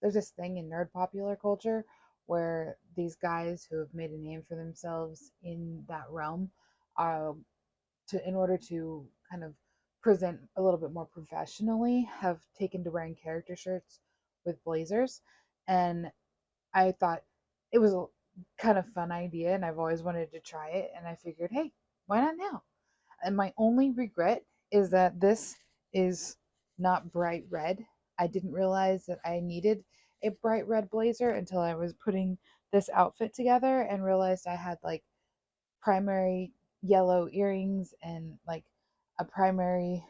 there's this thing in nerd popular culture where these guys who have made a name for themselves in that realm, uh, in order to kind of present a little bit more professionally, have taken to wearing character shirts with blazers. And I thought it was a kind of fun idea, and I've always wanted to try it. And I figured, hey, why not now? And my only regret is that this is not bright red. I didn't realize that I needed a bright red blazer until I was putting this outfit together and realized I had like primary yellow earrings and like a primary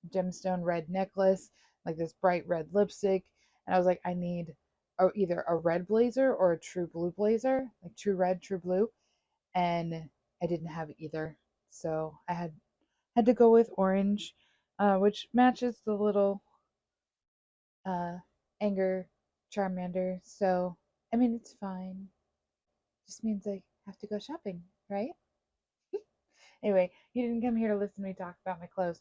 gemstone red necklace, like this bright red lipstick. And I was like, I need either a red blazer or a true blue blazer, like true red, true blue. And I didn't have either. So I had to go with orange, which matches the little uh, anger Charmander. So, I mean, it's fine. Just means I have to go shopping, right? Anyway, you didn't come here to listen to me talk about my clothes.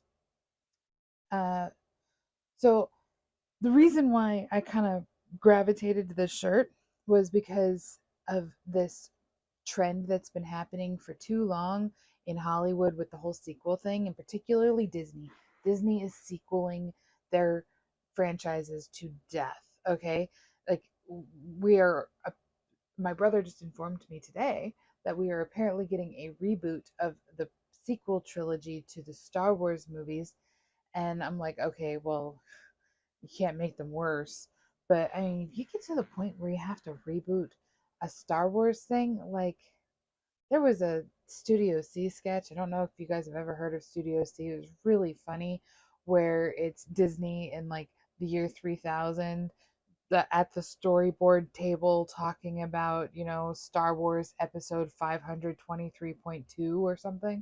Uh, so the reason why I kind of gravitated to this shirt was because of this trend that's been happening for too long in Hollywood with the whole sequel thing, and particularly Disney. Disney is sequeling their franchises to death. Okay, like we are. My brother just informed me today that we are apparently getting a reboot of the sequel trilogy to the Star Wars movies, and I'm like, okay, well, you can't make them worse. But I mean, if you get to the point where you have to reboot a Star Wars thing, like there was a Studio C sketch. I don't know if you guys have ever heard of Studio C. It was really funny, where it's Disney in like the year 3000, at the storyboard table talking about, Star Wars episode 523.2 or something,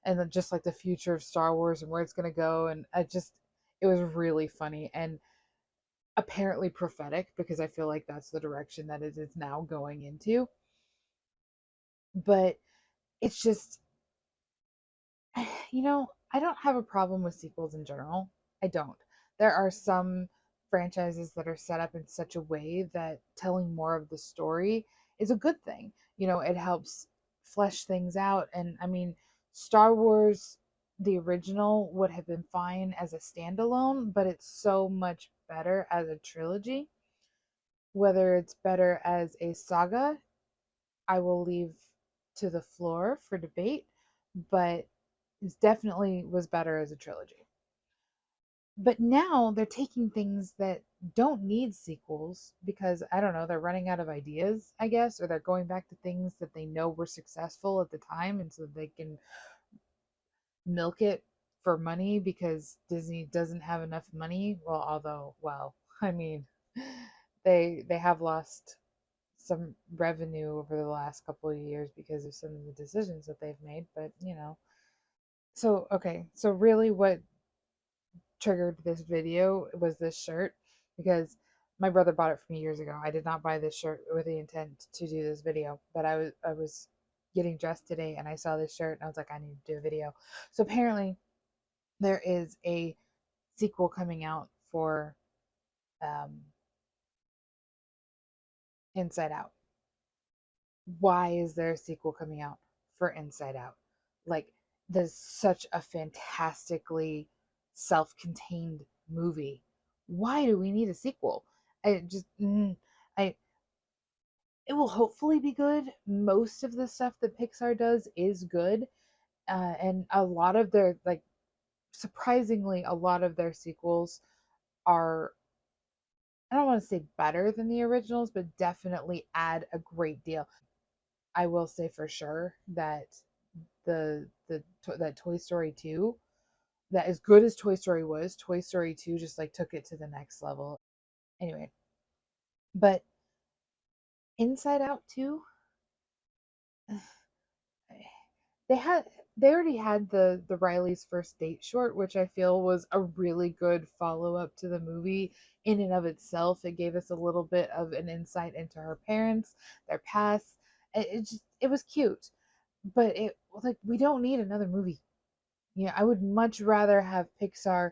and then just like the future of Star Wars and where it's going to go. And it was really funny and apparently prophetic, because I feel like that's the direction that it is now going into. But it's just, I don't have a problem with sequels in general. I don't. There are some franchises that are set up in such a way that telling more of the story is a good thing. It helps flesh things out. And I mean, Star Wars, the original, would have been fine as a standalone, but it's so much better as a trilogy. Whether it's better as a saga, I will leave to the floor for debate, but it definitely was better as a trilogy. But now they're taking things that don't need sequels because, I don't know, they're running out of ideas, I guess, or they're going back to things that they know were successful at the time, and so they can milk it for money because Disney doesn't have enough money. Well, although, well, I mean, they have lost some revenue over the last couple of years because of some of the decisions that they've made, but so okay, so really what triggered this video was this shirt, because my brother bought it for me years ago. I did not buy this shirt with the intent to do this video, but I was getting dressed today and I saw this shirt and I was like, I need to do a video. So apparently there is a sequel coming out for um, Inside Out. Why is there a sequel coming out for Inside Out? Like, there's such a fantastically self-contained movie. Why do we need a sequel? I just, I, it will hopefully be good. Most of the stuff that Pixar does is good, and a lot of their, like, surprisingly, a lot of their sequels are, I don't want to say better than the originals, but definitely add a great deal. I will say for sure that that Toy Story 2, that as good as Toy Story was, Toy Story 2 just like took it to the next level. Anyway, but Inside Out 2, they had they already had the Riley's First Date short, which I feel was a really good follow up to the movie in and of itself. It gave us a little bit of an insight into her parents, their past. It was cute, but it, like, we don't need another movie. I would much rather have Pixar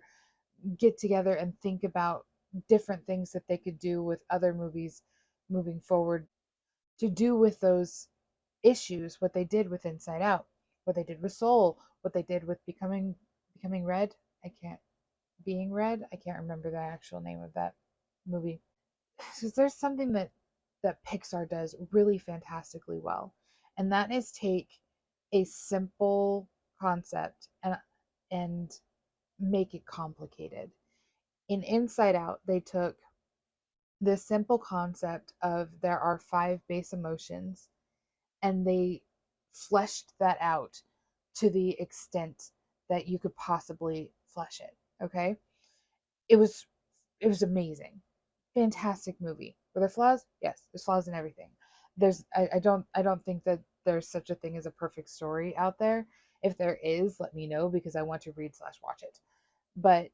get together and think about different things that they could do with other movies moving forward to do with those issues, what they did with Inside Out, what they did with Soul, what they did with becoming red. I can't being red. I can't remember the actual name of that movie. Because there's something that Pixar does really fantastically well, and that is take a simple concept and make it complicated. In Inside Out, they took this simple concept of there are five base emotions and they fleshed that out to the extent that you could possibly flesh it. Okay. It was it was amazing. Fantastic movie. Were there flaws? Yes, there's flaws in everything. I don't think that there's such a thing as a perfect story out there. If there is, let me know because I want to read slash watch it. But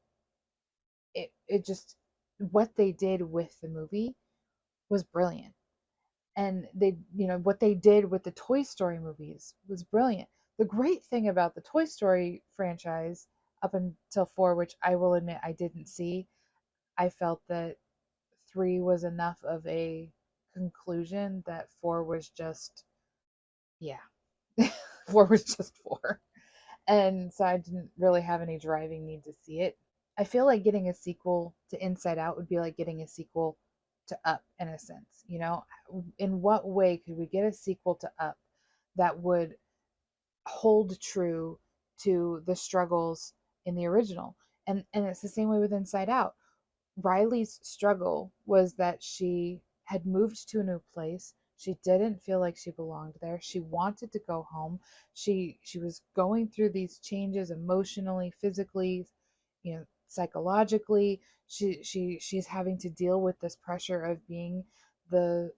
it just what they did with the movie was brilliant. And what they did with the Toy Story movies was brilliant. The great thing about the Toy Story franchise up until 4, which I will admit I didn't see, I felt that 3 was enough of a conclusion that 4 was just, yeah. 4 was just 4. And so I didn't really have any driving need to see it. I feel like getting a sequel to Inside Out would be like getting a sequel to Up in a sense. In what way could we get a sequel to Up that would hold true to the struggles in the original? And it's the same way with Inside Out. Riley's struggle was that she had moved to a new place. She didn't feel like she belonged there. She wanted to go home. She was going through these changes emotionally, physically, psychologically. She's having to deal with this pressure of being the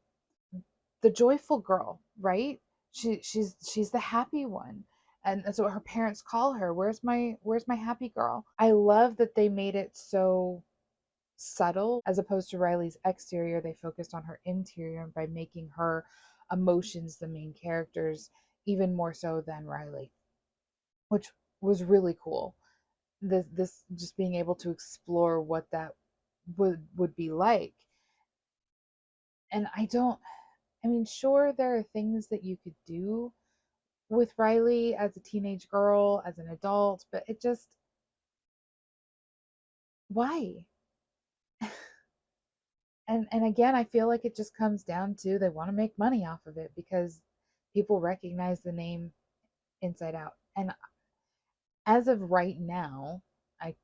the joyful girl, right? She's the happy one. And that's what her parents call her. Where's my happy girl? I love that they made it so subtle as opposed to Riley's exterior. They focused on her interior by making her emotions the main characters even more so than Riley, which was really cool. This just being able to explore what that would be like. And I mean, sure, there are things that you could do with Riley as a teenage girl, as an adult, but it just, why? And again, I feel like it just comes down to they want to make money off of it because people recognize the name Inside Out. And as of right now, I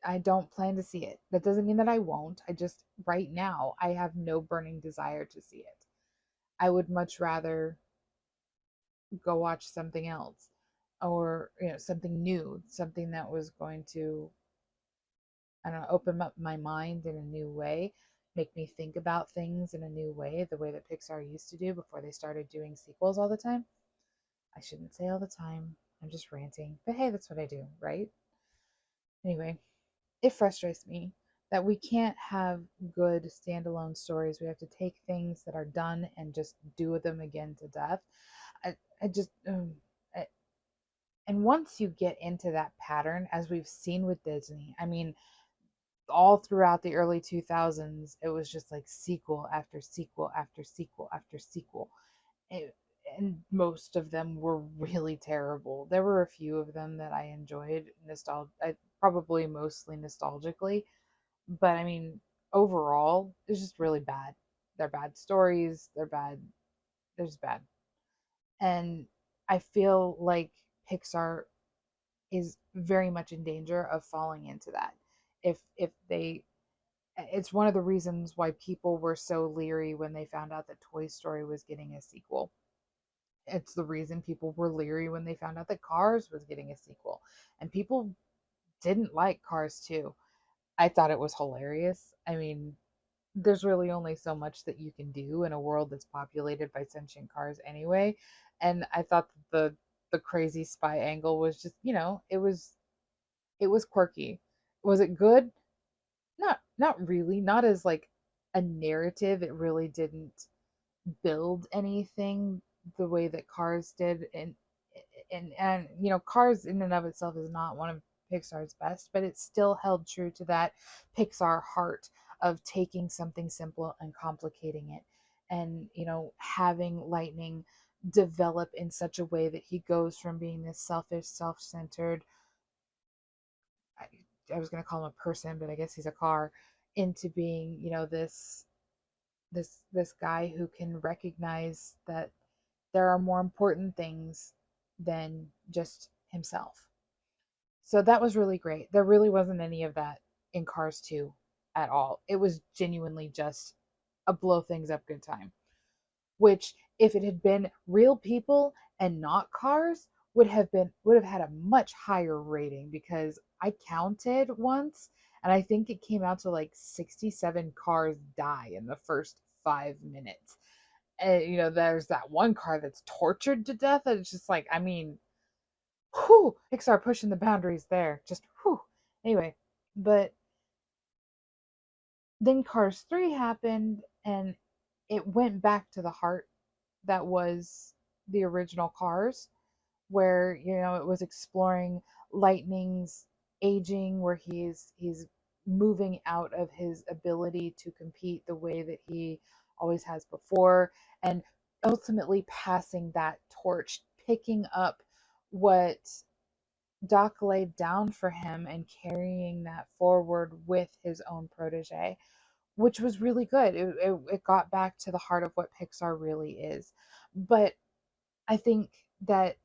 I don't plan to see it. That doesn't mean that I won't. I just right now I have no burning desire to see it. I would much rather go watch something else or something new, something that was going to, I don't know, open up my mind in a new way, make me think about things in a new way, the way that Pixar used to do before they started doing sequels all the time. I shouldn't say all the time. I'm just ranting. But hey, that's what I do, right? Anyway, it frustrates me that we can't have good standalone stories. We have to take things that are done and just do them again to death. I just, I, and once you get into that pattern, as we've seen with Disney, I mean, all throughout the early 2000s, it was just like sequel after sequel after sequel after sequel. It, and most of them were really terrible. There were a few of them that I enjoyed, probably mostly nostalgically, but I mean, overall, it's just really bad. They're bad stories. They're bad. They're just bad. And I feel like Pixar is very much in danger of falling into that. If they It's one of the reasons why people were so leery when they found out that Toy Story was getting a sequel. It's the reason people were leery when they found out that Cars was getting a sequel. And people didn't like Cars 2. I thought it was hilarious. I mean, there's really only so much that you can do in a world that's populated by sentient cars anyway. And I thought the crazy spy angle was just, it was quirky. Was it good? Not really. Not as like a narrative. It really didn't build anything the way that Cars did. And Cars in and of itself is not one of Pixar's best, but it still held true to that Pixar heart of taking something simple and complicating it, and having Lightning develop in such a way that he goes from being this selfish, self-centered, I, I was going to call him a person, but I guess he's a car, into being, this guy who can recognize that there are more important things than just himself. So that was really great. There really wasn't any of that in Cars 2 at all. It was genuinely just a blow things up good time, which if it had been real people and not cars would have had a much higher rating, because I counted once and I think it came out to like 67 cars die in the first 5 minutes. And there's that one car that's tortured to death, and it's just like, I mean, whew, Pixar pushing the boundaries there. Just whew. Anyway, but then Cars 3 happened, and it went back to the heart that was the original Cars, where it was exploring Lightning's aging, where he's moving out of his ability to compete the way that he always has before, and ultimately passing that torch, picking up what Doc laid down for him and carrying that forward with his own protege, which was really good. It got back to the heart of what Pixar really is. But I think that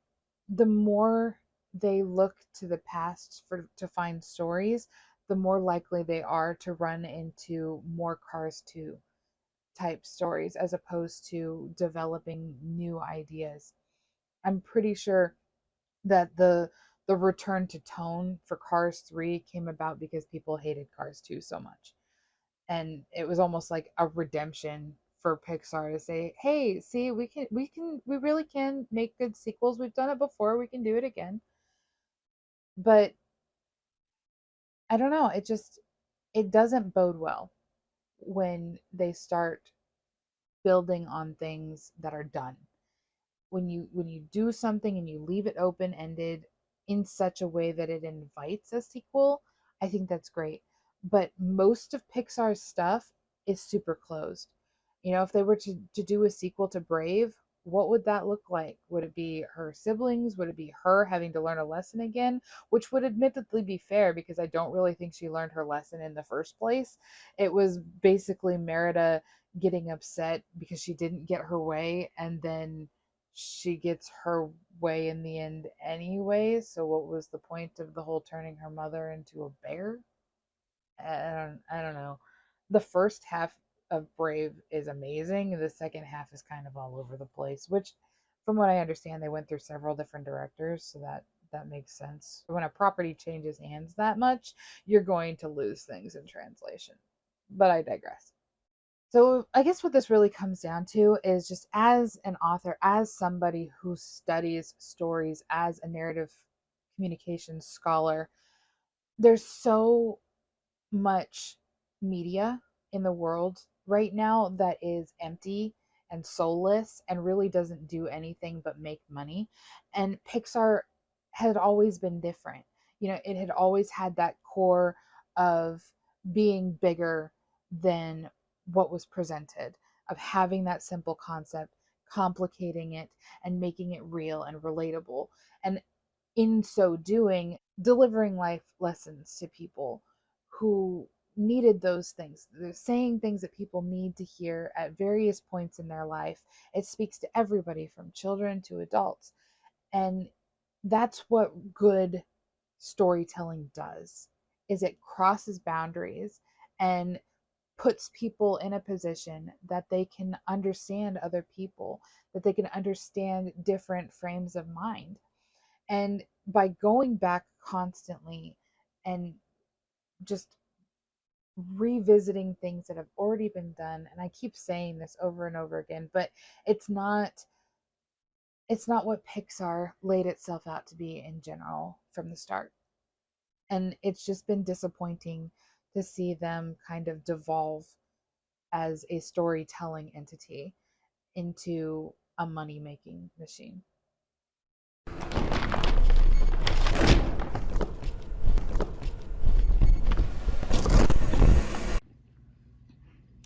the more they look to the past to find stories, the more likely they are to run into more Cars 2 type stories, as opposed to developing new ideas. I'm pretty sure that the return to tone for Cars 3 came about because people hated Cars 2 so much. And it was almost like a redemption for Pixar to say, "Hey, see, we really can make good sequels. We've done it before. We can do it again." But I don't know, it doesn't bode well when they start building on things that are done. When you do something and you leave it open ended in such a way that it invites a sequel, I think that's great. But most of Pixar's stuff is super closed. If they were to do a sequel to Brave, what would that look like? Would it be her siblings? Would it be her having to learn a lesson again? Which would admittedly be fair, because I don't really think she learned her lesson in the first place. It was basically Merida getting upset because she didn't get her way, and then she gets her way in the end anyway. So what was the point of the whole turning her mother into a bear? I don't know. The first half of Brave is amazing. The second half is kind of all over the place, which, from what I understand, they went through several different directors, so that makes sense. When a property changes hands that much, you're going to lose things in translation. But I digress. So I guess what this really comes down to is, just as an author, as somebody who studies stories, as a narrative communications scholar, there's so much media in the world right now that is empty and soulless and really doesn't do anything but make money. And Pixar had always been different. It had always had that core of being bigger than what was presented, of having that simple concept, complicating it, and making it real and relatable. And in so doing, delivering life lessons to people who needed those things. They're saying things that people need to hear at various points in their life. It speaks to everybody from children to adults. And that's what good storytelling does, is it crosses boundaries and puts people in a position that they can understand other people, that they can understand different frames of mind. And by going back constantly and just revisiting things that have already been done, and I keep saying this over and over again, but it's not what Pixar laid itself out to be in general from the start. And it's just been disappointing to see them kind of devolve as a storytelling entity into a money making machine.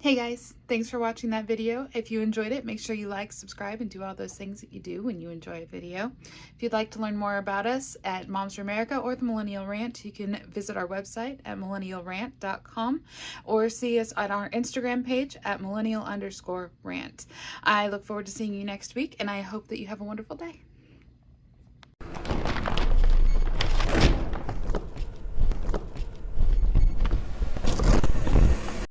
Hey guys, thanks for watching that video. If you enjoyed it, make sure you like, subscribe, and do all those things that you do when you enjoy a video. If you'd like to learn more about us at Moms for America or the Millennial Rant, you can visit our website at millennialrant.com or see us on our Instagram page at millennial_rant. I look forward to seeing you next week, and I hope that you have a wonderful day.